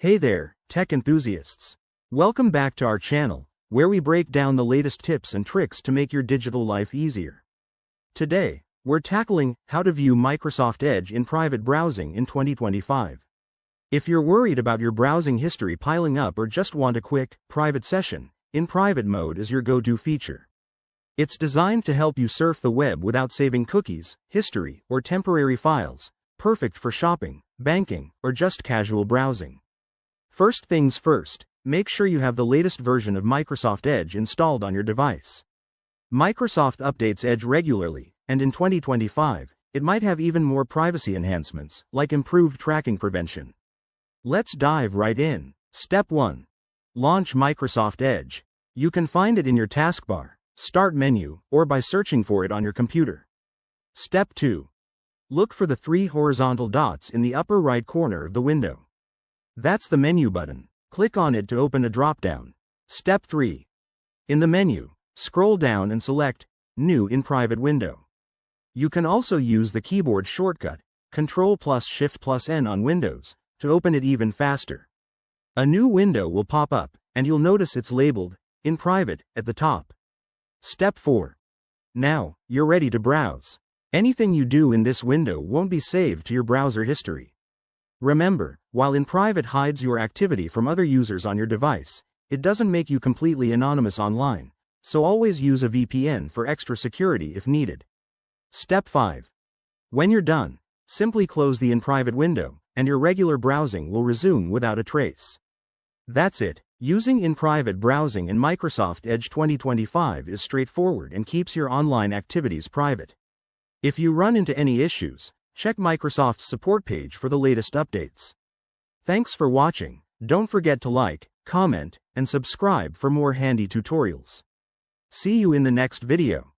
Hey there, tech enthusiasts. Welcome back to our channel, where we break down the latest tips and tricks to make your digital life easier. Today, we're tackling how to view Microsoft Edge InPrivate Browsing in 2025. If you're worried about your browsing history piling up or just want a quick, private session, InPrivate mode is your go-to feature. It's designed to help you surf the web without saving cookies, history, or temporary files, perfect for shopping, banking, or just casual browsing. First things first, make sure you have the latest version of Microsoft Edge installed on your device. Microsoft updates Edge regularly, and in 2025, it might have even more privacy enhancements, like improved tracking prevention. Let's dive right in. Step 1. Launch Microsoft Edge. You can find it in your taskbar, Start menu, or by searching for it on your computer. Step 2. Look for the 3 horizontal dots in the upper right corner of the window. That's the menu button. Click on it to open a drop-down. Step 3. In the menu, scroll down and select New InPrivate window. You can also use the keyboard shortcut, Ctrl+Shift+N on Windows, to open it even faster. A new window will pop up, and you'll notice it's labeled InPrivate at the top. Step 4. Now, you're ready to browse. Anything you do in this window won't be saved to your browser history. Remember, while InPrivate hides your activity from other users on your device, it doesn't make you completely anonymous online, so always use a VPN for extra security if needed. Step 5. When you're done, simply close the InPrivate window, and your regular browsing will resume without a trace. That's it. Using InPrivate Browsing in Microsoft Edge 2025 is straightforward and keeps your online activities private. If you run into any issues, check Microsoft's support page for the latest updates. Thanks for watching. Don't forget to like, comment, and subscribe for more handy tutorials. See you in the next video.